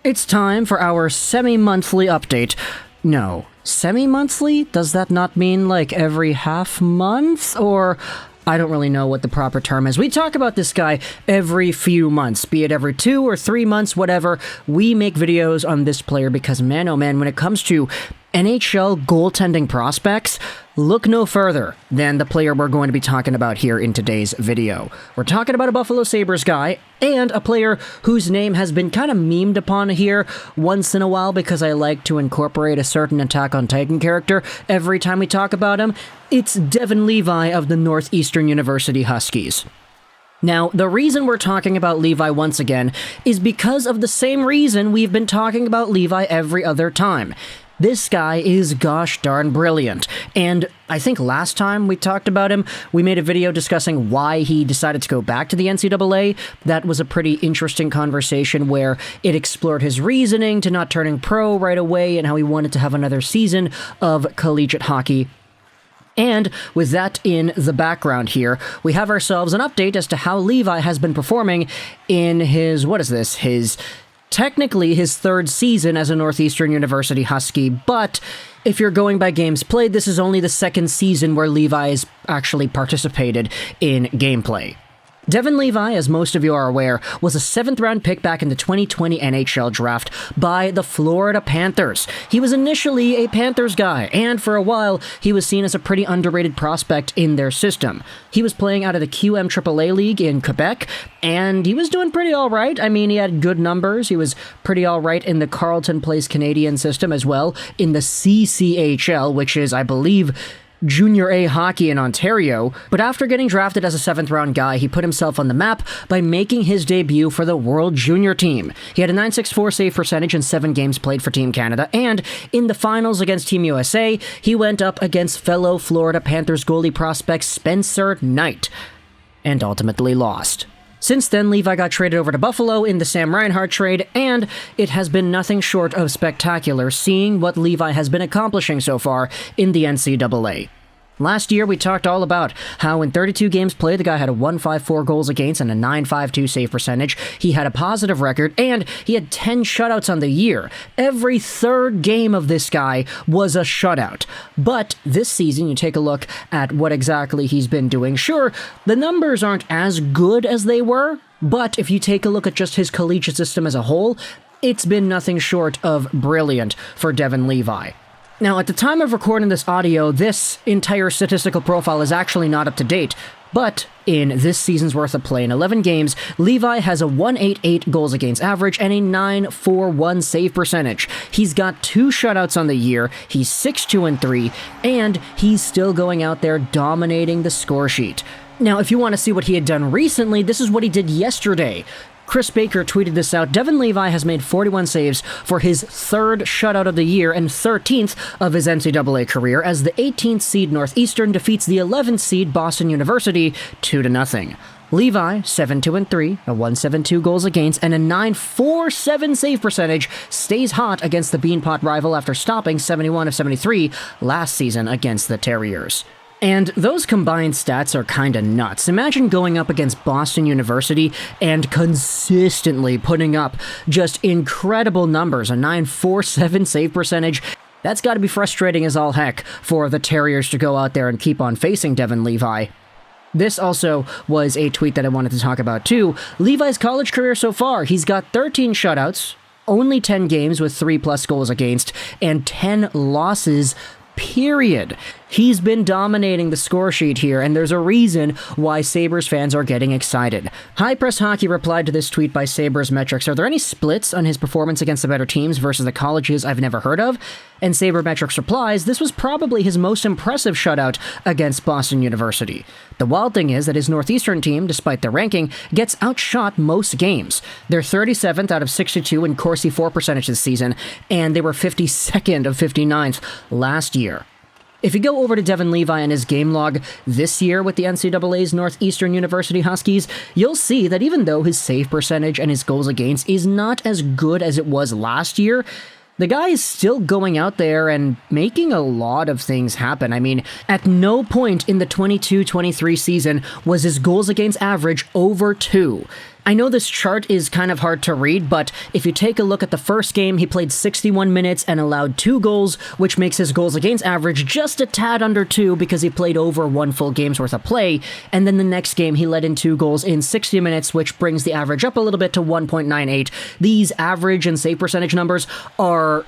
It's time for our semi-monthly update. No, semi-monthly? Does that not mean like every half month? Or I don't really know what the proper term is. We talk about this guy every few months, be it every 2 or 3 months, whatever. We make videos on this player because, man, oh man, when it comes to NHL goaltending prospects, look no further than the player we're going to be talking about here in today's video. We're talking about a Buffalo Sabres guy, and a player whose name has been kind of memed upon here once in a while because I like to incorporate a certain Attack on Titan character every time we talk about him. It's Devon Levi of the Northeastern University Huskies. Now, the reason we're talking about Levi once again is because of the same reason we've been talking about Levi every other time. This guy is gosh darn brilliant, and I think last time we talked about him, we made a video discussing why he decided to go back to the NCAA. That was a pretty interesting conversation where it explored his reasoning to not turning pro right away and how he wanted to have another season of collegiate hockey. And with that in the background here, we have ourselves an update as to how Levi has been performing in his, technically his third season as a Northeastern University Husky, but if you're going by games played, this is only the second season where Levi has actually participated in gameplay. Devon Levi, as most of you are aware, was a 7th-round pick back in the 2020 NHL Draft by the Florida Panthers. He was initially a Panthers guy, and for a while, he was seen as a pretty underrated prospect in their system. He was playing out of the QMAAA League in Quebec, and he was doing pretty alright. I mean, he had good numbers. He was pretty alright in the Carleton Place Canadian system as well, in the CCHL, which is, I believe, Junior A hockey in Ontario, but after getting drafted as a 7th-round guy, he put himself on the map by making his debut for the World Junior team. He had a .964 save percentage in 7 games played for Team Canada, and in the finals against Team USA, he went up against fellow Florida Panthers goalie prospect Spencer Knight, and ultimately lost. Since then, Levi got traded over to Buffalo in the Sam Reinhart trade, and it has been nothing short of spectacular seeing what Levi has been accomplishing so far in the NCAA. Last year, we talked all about how in 32 games played, the guy had a 1.54 goals against and a 9.52 save percentage. He had a positive record, and he had 10 shutouts on the year. Every third game of this guy was a shutout. But this season, you take a look at what exactly he's been doing. Sure, the numbers aren't as good as they were, but if you take a look at just his collegiate system as a whole, it's been nothing short of brilliant for Devon Levi. Now, at the time of recording this audio, this entire statistical profile is actually not up to date, but in this season's worth of play in 11 games, Levi has a 1.88 goals against average and a 9.41 save percentage. He's got 2 shutouts on the year, he's 6-2-3, and he's still going out there dominating the score sheet. Now, if you want to see what he had done recently, this is what he did yesterday. Chris Baker tweeted this out. Devon Levi has made 41 saves for his 3rd shutout of the year and 13th of his NCAA career as the 18th seed Northeastern defeats the 11th seed Boston University 2-0. Levi, 7-2-3, a 1.72 goals against, and a 9.47 save percentage, stays hot against the Beanpot rival after stopping 71 of 73 last season against the Terriers. And those combined stats are kinda nuts. Imagine going up against Boston University and consistently putting up just incredible numbers, a 9.47 save percentage. That's gotta be frustrating as all heck for the Terriers to go out there and keep on facing Devon Levi. This also was a tweet that I wanted to talk about too. Levi's college career so far, he's got 13 shutouts, only 10 games with 3+ goals against, and 10 losses, period. He's been dominating the score sheet here, and there's a reason why Sabres fans are getting excited. High Press Hockey replied to this tweet by Sabres Metrics, "Are there any splits on his performance against the better teams versus the colleges I've never heard of?" And Sabre Metrics replies, "This was probably his most impressive shutout against Boston University. The wild thing is that his Northeastern team, despite their ranking, gets outshot most games. They're 37th out of 62 in Corsi for percentage this season, and they were 52nd of 59th last year." If you go over to Devon Levi and his game log this year with the NCAA's Northeastern University Huskies, you'll see that even though his save percentage and his goals against is not as good as it was last year, the guy is still going out there and making a lot of things happen. I mean, at no point in the 22-23 season was his goals against average over 2. I know this chart is kind of hard to read, but if you take a look at the first game, he played 61 minutes and allowed 2 goals, which makes his goals against average just a tad under 2 because he played over 1 full game's worth of play. And then the next game, he let in 2 goals in 60 minutes, which brings the average up a little bit to 1.98. These average and save percentage numbers are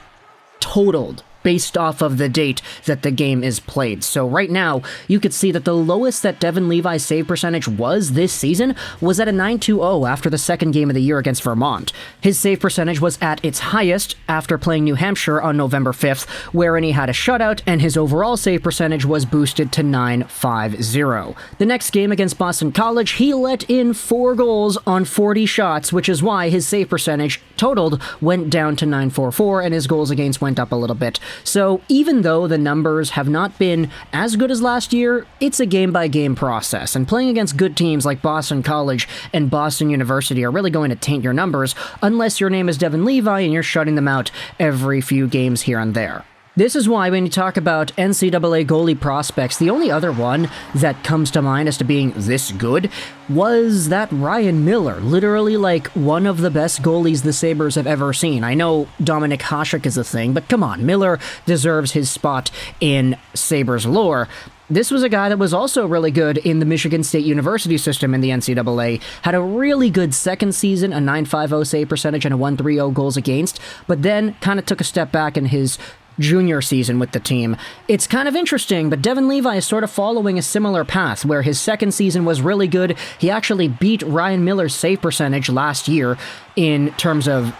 totaled based off of the date that the game is played. So right now, you could see that the lowest that Devon Levi's save percentage was this season was at a 9.20 after the second game of the year against Vermont. His save percentage was at its highest after playing New Hampshire on November 5th, wherein he had a shutout, and his overall save percentage was boosted to 9.50. The next game against Boston College, he let in 4 goals on 40 shots, which is why his save percentage totaled went down to 9.44, and his goals against went up a little bit. So even though the numbers have not been as good as last year, it's a game-by-game process, and playing against good teams like Boston College and Boston University are really going to taint your numbers unless your name is Devon Levi and you're shutting them out every few games here and there. This is why when you talk about NCAA goalie prospects, the only other one that comes to mind as to being this good was that Ryan Miller, literally like one of the best goalies the Sabres have ever seen. I know Dominik Hasek is a thing, but come on, Miller deserves his spot in Sabres lore. This was a guy that was also really good in the Michigan State University system in the NCAA, had a really good second season, a 9.50 save percentage and a 1.30 goals against, but then kind of took a step back in his junior season with the team. It's kind of interesting, but Devon Levi is sort of following a similar path, where his second season was really good. He actually beat Ryan Miller's save percentage last year in terms of,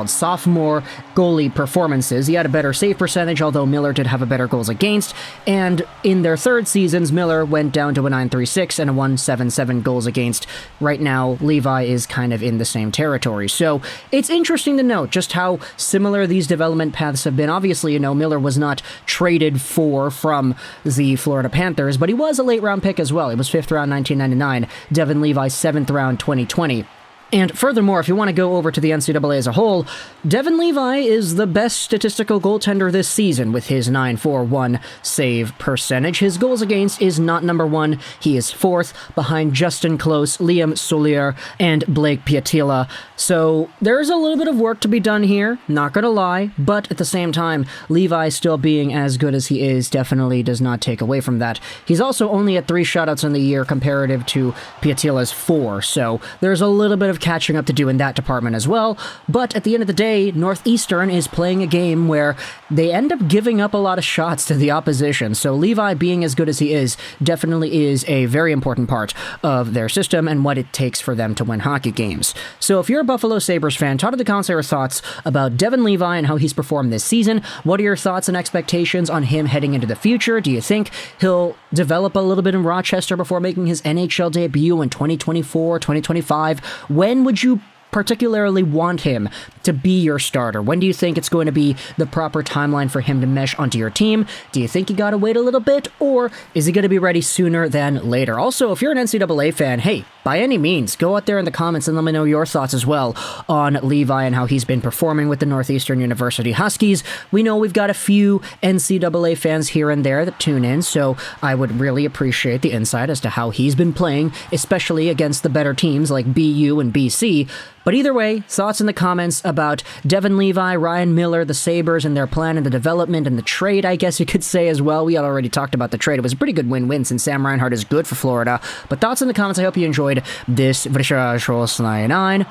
sophomore goalie performances. He had a better save percentage, although Miller did have a better goals against, and in their third seasons, Miller went down to a 9.36 and a 1.77 goals against. Right now, Levi is kind of in the same territory. So it's interesting to note just how similar these development paths have been. Obviously, Miller was not traded from the Florida Panthers, but he was a late round pick as well. He was 5th round 1999, Devon Levi 7th round 2020. And furthermore, if you want to go over to the NCAA as a whole, Devon Levi is the best statistical goaltender this season with his 9.41 save percentage. His goals against is not number 1. He is 4th behind Justin Close, Liam Soulier, and Blake Piatila. So there's a little bit of work to be done here, not gonna lie, but at the same time, Levi still being as good as he is definitely does not take away from that. He's also only at 3 shutouts in the year comparative to Piatila's 4, so there's a little bit of catching up to do in that department as well, but at the end of the day, Northeastern is playing a game where they end up giving up a lot of shots to the opposition, so Levi being as good as he is definitely is a very important part of their system and what it takes for them to win hockey games. So if you're a Buffalo Sabres fan, talk to the comments your thoughts about Devon Levi and how he's performed this season. What are your thoughts and expectations on him heading into the future? Do you think he'll develop a little bit in Rochester before making his NHL debut in 2024, 2025? When would you particularly want him to be your starter? When do you think it's going to be the proper timeline for him to mesh onto your team? Do you think you gotta wait a little bit, or is he going to be ready sooner than later? Also, if you're an NCAA fan, hey, by any means, go out there in the comments and let me know your thoughts as well on Levi and how he's been performing with the Northeastern University Huskies. We know we've got a few NCAA fans here and there that tune in, so I would really appreciate the insight as to how he's been playing, especially against the better teams like BU and BC. But either way, thoughts in the comments about Devon Levi, Ryan Miller, the Sabres, and their plan and the development and the trade, I guess you could say as well. We had already talked about the trade. It was a pretty good win-win since Sam Reinhart is good for Florida. But thoughts in the comments. I hope you enjoyed this Juraj 99.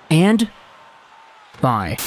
And bye.